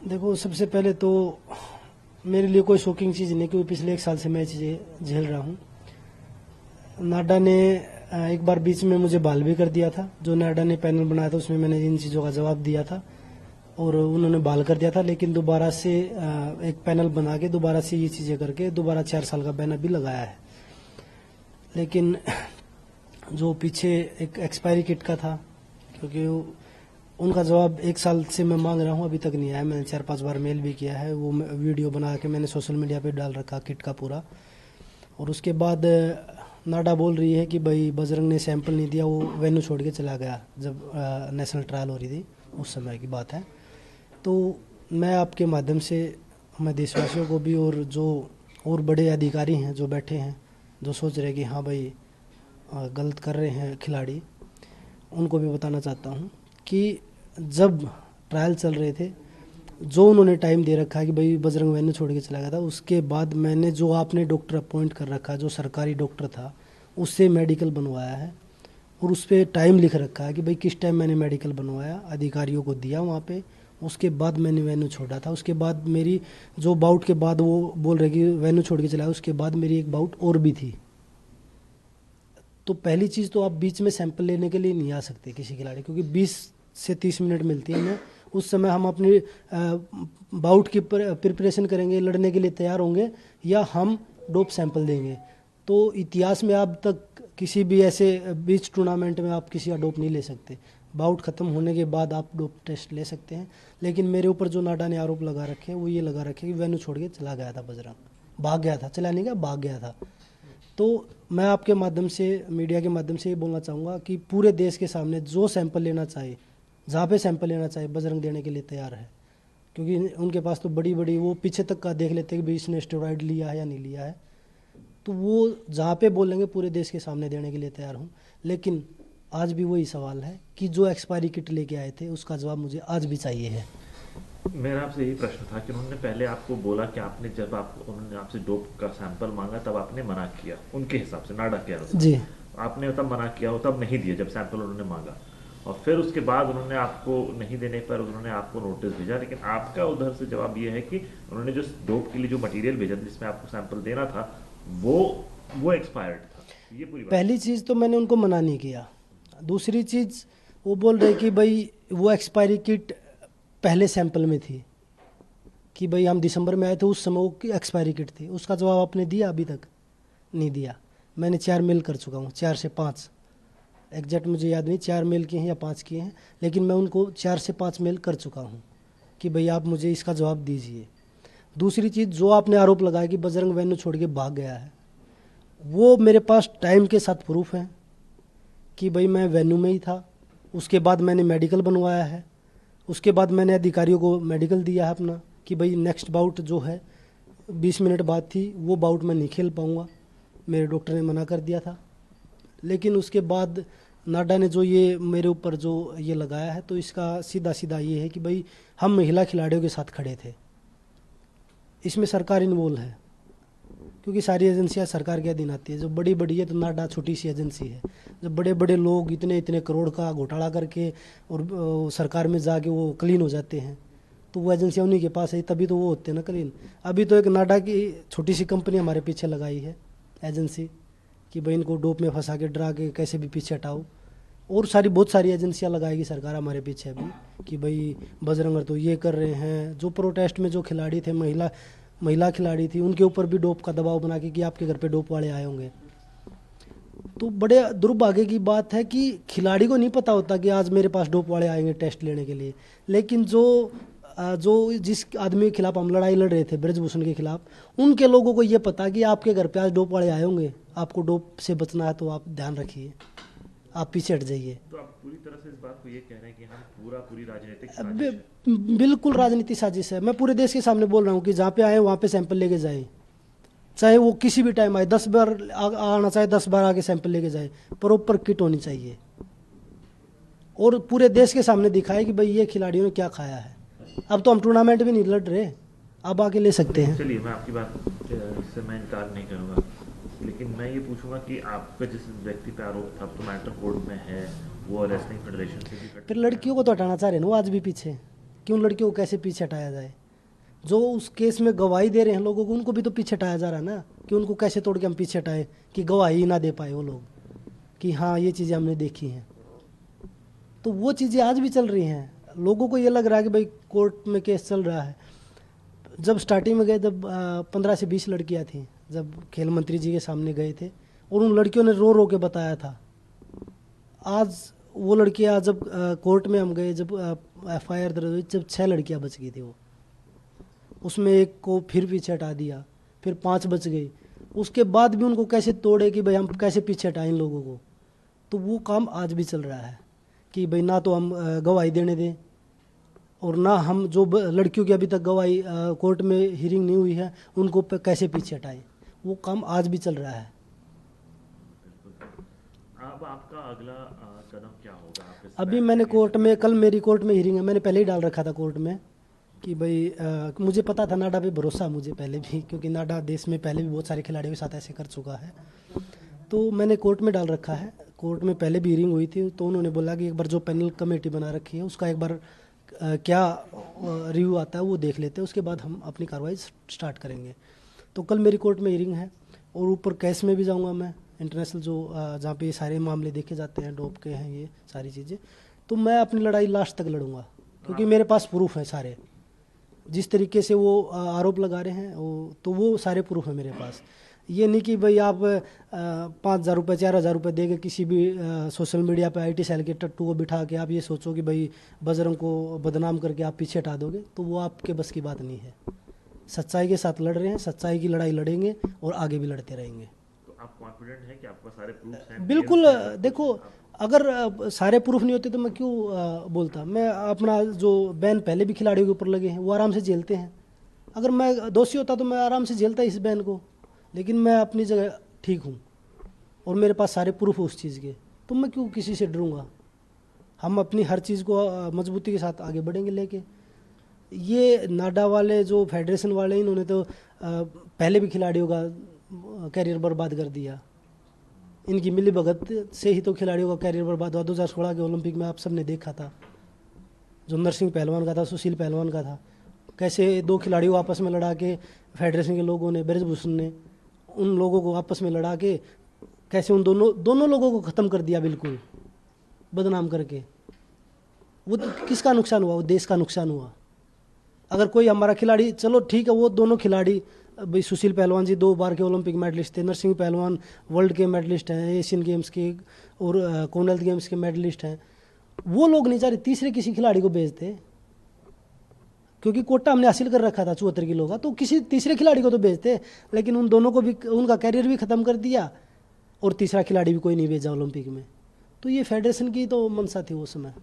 देखो, सबसे पहले तो मेरे लिए कोई शॉकिंग चीज़ नहीं, क्योंकि पिछले 1 साल से मैं चीज़ें झेल रहा हूँ। नाडा ने एक बार बीच में मुझे बहाल भी कर दिया था। जो नाडा ने पैनल बनाया था उसमें मैंने इन चीज़ों का जवाब दिया था और उन्होंने बहाल कर दिया था, लेकिन दोबारा से एक पैनल बना के दोबारा से ये चीज़ें करके दोबारा 4 साल का बैन भी लगाया है। लेकिन जो पीछे एक एक्सपायरी किट का था, क्योंकि उनका जवाब 1 साल से मैं मांग रहा हूँ, अभी तक नहीं आया। मैंने 4-5 बार मेल भी किया है, वो वीडियो बना के मैंने सोशल मीडिया पे डाल रखा किट का पूरा। और उसके बाद नाडा बोल रही है कि भाई बजरंग ने सैंपल नहीं दिया, वो वेन्यू छोड़ के चला गया जब नेशनल ट्रायल हो रही थी, उस समय की बात है। तो मैं आपके माध्यम से मैं देशवासियों को भी और जो और बड़े अधिकारी हैं जो बैठे हैं, जो सोच रहे कि हाँ भाई गलत कर रहे हैं खिलाड़ी, उनको भी बताना चाहता हूँ कि जब ट्रायल चल रहे थे, जो उन्होंने टाइम दे रखा है कि भाई बजरंग वेन्यू छोड़ के चला गया था, उसके बाद मैंने जो आपने डॉक्टर अपॉइंट कर रखा है, जो सरकारी डॉक्टर था, उससे मेडिकल बनवाया है और उस पर टाइम लिख रखा है कि भाई किस टाइम मैंने मेडिकल बनवाया, अधिकारियों को दिया वहाँ पे। उसके बाद मैंने वेन्यू छोड़ा था। उसके बाद मेरी जो बाउट के बाद वो बोल रहे कि वेन्यू छोड़ के चला गया, उसके बाद मेरी एक बाउट और भी थी। तो पहली चीज़ तो आप बीच में सैंपल लेने के लिए नहीं आ सकते किसी खिलाड़ी, क्योंकि 20 से 30 मिनट मिलती है हमें। उस समय हम अपनी बाउट की प्रिपरेशन करेंगे, लड़ने के लिए तैयार होंगे, या हम डोप सैंपल देंगे। तो इतिहास में अब तक किसी भी ऐसे बीच टूर्नामेंट में आप किसी का डोप नहीं ले सकते। बाउट ख़त्म होने के बाद आप डोप टेस्ट ले सकते हैं। लेकिन मेरे ऊपर जो नाडा ने आरोप लगा रखे हैं वो ये लगा रखे कि वेन्यू छोड़ के चला गया था बजरंग, भाग गया था, चला नहीं गया, भाग गया था। तो मैं आपके माध्यम से, मीडिया के माध्यम से ये बोलना चाहूँगा कि पूरे देश के सामने जो सैंपल लेना चाहे, जहाँ पे सैंपल लेना चाहे, बजरंग देने के लिए तैयार है। क्योंकि उनके पास तो बड़ी बड़ी वो पीछे तक का देख लेते हैं कि भाई इसने स्टेरॉइड लिया है या नहीं लिया है। तो वो जहाँ पे बोलेंगे पूरे देश के सामने देने के लिए तैयार हूँ। लेकिन आज भी वही सवाल है कि जो एक्सपायरी किट लेके आए थे उसका जवाब मुझे आज भी चाहिए है। मेरा आपसे यही प्रश्न था कि उन्होंने पहले आपको बोला कि आपने जब उन्होंने आपसे डोप का सैंपल मांगा तब आपने मना किया, उनके हिसाब से, नाडा के अनुसार जी, आपने तब मना किया, वो तब नहीं दिया जब सैंपल उन्होंने मांगा, और फिर उसके बाद उन्होंने आपको नहीं देने पर उन्होंने आपको नोटिस भेजा। लेकिन आपका उधर से जवाब ये है कि उन्होंने जो डोप के लिए जो मटेरियल भेजा जिसमें आपको सैंपल देना था वो एक्सपायर्ड था। ये पूरी बात। पहली चीज़ तो मैंने उनको मना नहीं किया। दूसरी चीज़, वो बोल रहे कि भाई वो एक्सपायरी किट पहले सैंपल में थी, कि भाई हम दिसंबर में आए थे उस समय वो एक्सपायरी किट थी। उसका जवाब आपने दिया? अभी तक नहीं दिया। मैंने 4 मेल कर चुका हूँ, 4 से 5, एग्जैक्ट मुझे याद नहीं 4 मेल किए हैं या 5 किए हैं, लेकिन मैं उनको 4 से 5 मेल कर चुका हूँ कि भाई आप मुझे इसका जवाब दीजिए। दूसरी चीज़, जो आपने आरोप लगाया कि बजरंग वेन्यू छोड़ के भाग गया है, वो मेरे पास टाइम के साथ प्रूफ है कि भाई मैं वेन्यू में ही था। उसके बाद मैंने मेडिकल बनवाया है, उसके बाद मैंने अधिकारियों को मेडिकल दिया है अपना कि भाई नेक्स्ट बाउट जो है 20 मिनट बाद थी, वो बाउट मैं नहीं खेल पाऊँगा, मेरे डॉक्टर ने मना कर दिया था। लेकिन उसके बाद नाडा ने जो ये मेरे ऊपर जो ये लगाया है, तो इसका सीधा सीधा ये है कि भाई हम महिला खिलाड़ियों के साथ खड़े थे। इसमें सरकार इन्वॉल्व है, क्योंकि सारी एजेंसियां सरकार के अधीन आती है। जो बड़ी बड़ी है तो नाडा छोटी सी एजेंसी है। जब बड़े बड़े लोग इतने इतने करोड़ का घोटाला करके और सरकार में जाके वो क्लीन हो जाते हैं, तो वो एजेंसियां उन्हीं के पास है, तभी तो वो होते हैं ना क्लीन। अभी तो एक नाडा की छोटी सी कंपनी हमारे पीछे लगाई है एजेंसी, कि भाई इनको डोप में फंसा के डरा के कैसे भी पीछे हटाओ। और बहुत सारी एजेंसियां लगाएगी सरकार हमारे पीछे भी, कि भाई बजरंग तो ये कर रहे हैं। जो प्रोटेस्ट में जो खिलाड़ी थे, महिला खिलाड़ी थी, उनके ऊपर भी डोप का दबाव बना के कि आपके घर पे डोप वाले आए होंगे। तो बड़े दुर्भाग्य की बात है कि खिलाड़ी को नहीं पता होता कि आज मेरे पास डोप वाले आएंगे टेस्ट लेने के लिए। लेकिन जो जिस आदमी के खिलाफ हम लड़ाई लड़ रहे थे, ब्रजभूषण के खिलाफ, उनके लोगों को ये पता कि आपके घर पे आज डोप वाले आए होंगे, आपको डोप से बचना है तो आप ध्यान रखिए, आप पीछे हट जाइए। तो आप पूरी तरह से इस बात को ये कह रहे हैं कि हम पूरी राजनीतिक साजिश है। बिल्कुल राजनीति साजिश है। मैं पूरे देश के सामने बोल रहा हूँ कि जहाँ पे आए वहाँ पे सैंपल लेके जाए, चाहे वो किसी भी टाइम आए, 10 बार आना चाहे 10 बार आके सैंपल लेके जाए, प्रॉपर किट होनी चाहिए और पूरे देश के सामने दिखाए कि भाई ये खिलाड़ियों ने क्या खाया है। अब तो हम टूर्नामेंट भी नहीं लड़ रहे, अब आके ले सकते हैं। चलिए, मैं आपकी बात से मैं इनकार नहीं करूँगा, लेकिन मैं ये पूछूंगा कि आपका जिस व्यक्ति पे आरोप था तो मैटर कोर्ट में है, वो रेसलिंग फेडरेशन से भी फिर लड़कियों को तो हटाना चाह रहे हैं ना वो आज भी पीछे। क्यों लड़कियों को कैसे पीछे हटाया जाए? जो उस केस में गवाही दे रहे हैं लोगों को, उनको भी तो पीछे हटाया जा रहा है ना, कि उनको कैसे तोड़ के हम पीछे हटाए कि गवाही ना दे पाए वो लोग कि हाँ ये चीज़ें हमने देखी हैं। तो वो चीज़ें आज भी चल रही हैं। लोगों को ये लग रहा है कि भाई कोर्ट में केस चल रहा है। जब स्टार्टिंग में गए जब 15 से 20 लड़कियां थी, जब खेल मंत्री जी के सामने गए थे और उन लड़कियों ने रो रो के बताया था। आज वो लड़कियां जब कोर्ट में हम गए, जब FIR दर्ज हुई, जब 6 लड़कियां बच गई थी, वो उसमें एक को फिर पीछे हटा दिया, फिर 5 बच गई। उसके बाद भी उनको कैसे तोड़े कि भाई हम कैसे पीछे हटाएं इन लोगों को। तो वो काम आज भी चल रहा है कि भाई ना तो हम गवाही देने दें और ना हम जो लड़कियों की अभी तक गवाही कोर्ट में हियरिंग नहीं हुई है उनको कैसे पीछे हटाएं। वो काम आज भी चल रहा है। अब आपका अगला कदम क्या होगा? आप इस अभी बैन मैंने के कोर्ट लिए में, कल मेरी कोर्ट में हियरिंग है, मैंने पहले ही डाल रखा था कोर्ट में कि भाई मुझे पता था, नाडा पे भरोसा मुझे पहले भी, क्योंकि नाडा देश में पहले भी बहुत सारे खिलाड़ियों के साथ ऐसे कर चुका है। तो मैंने कोर्ट में डाल रखा है। कोर्ट में पहले भी हियरिंग हुई थी तो उन्होंने बोला कि एक बार जो पैनल कमेटी बना रखी है उसका एक बार क्या रिव्यू आता है वो देख लेते हैं, उसके बाद हम अपनी कार्रवाई स्टार्ट करेंगे। तो कल मेरी कोर्ट में हियरिंग है और ऊपर केस में भी जाऊंगा मैं, इंटरनेशनल जो जहाँ पे ये सारे मामले देखे जाते हैं, डोप के हैं ये सारी चीज़ें। तो मैं अपनी लड़ाई लास्ट तक लड़ूंगा क्योंकि मेरे पास प्रूफ है सारे। जिस तरीके से वो आरोप लगा रहे हैं तो वो सारे प्रूफ है मेरे पास। ये नहीं कि भाई आप 5,000 रुपये 4,000 रुपये देके किसी भी सोशल मीडिया पे IT सेल के टट्टू को बिठा के आप ये सोचो कि भाई बजरंग को बदनाम करके आप पीछे हटा दोगे, तो वो आपके बस की बात नहीं है। सच्चाई के साथ लड़ रहे हैं, सच्चाई की लड़ाई लड़ेंगे और आगे भी लड़ते रहेंगे। तो आप कॉन्फिडेंट हैं कि आपके पास सारे प्रूफ हैं? बिल्कुल। DL से सब देखो कुछ अगर सारे प्रूफ नहीं होते तो मैं क्यों बोलता। मैं अपना जो बैन पहले भी खिलाड़ियों के ऊपर लगे हैं वो आराम से झेलते हैं। अगर मैं दोषी होता तो मैं आराम से झेलता इस बैन को, लेकिन मैं अपनी जगह ठीक हूँ और मेरे पास सारे प्रूफ है उस चीज़ के, तो मैं क्यों किसी से डरूंगा। हम अपनी हर चीज़ को मजबूती के साथ आगे बढ़ेंगे लेके। ये नाडा वाले जो फेडरेशन वाले इन्होंने तो पहले भी खिलाड़ियों का कैरियर बर्बाद कर दिया। इनकी मिली भगत से ही तो खिलाड़ियों का कैरियर बर्बाद हुआ। 2016 के ओलंपिक में आप सबने देखा था, जो नरसिंह पहलवान का था, सुशील पहलवान का था, कैसे 2 खिलाड़ियों को आपस में लड़ा के फेडरेशन के लोगों ने, ब्रजभूषण ने उन लोगों को आपस में लड़ा के कैसे उन दोनों लोगों को ख़त्म कर दिया, बिल्कुल बदनाम करके। वो तो किसका नुकसान हुआ? वो देश का नुकसान हुआ। अगर कोई हमारा खिलाड़ी, चलो ठीक है, वो दोनों खिलाड़ी भाई सुशील पहलवान जी 2 बार के ओलंपिक मेडलिस्ट थे, नरसिंह पहलवान वर्ल्ड के मेडलिस्ट हैं, एशियन गेम्स के और कॉमनवेल्थ गेम्स के मेडलिस्ट हैं। वो लोग नहीं चाह रहे तीसरे किसी खिलाड़ी को भेजते, क्योंकि कोटा हमने हासिल कर रखा था 74 किलो का, तो किसी तीसरे खिलाड़ी को तो भेजते। लेकिन उन दोनों को भी उनका कैरियर भी ख़त्म कर दिया और तीसरा खिलाड़ी भी कोई नहीं भेजा ओलंपिक में। तो ये फेडरेशन की तो मंशा थी उस समय।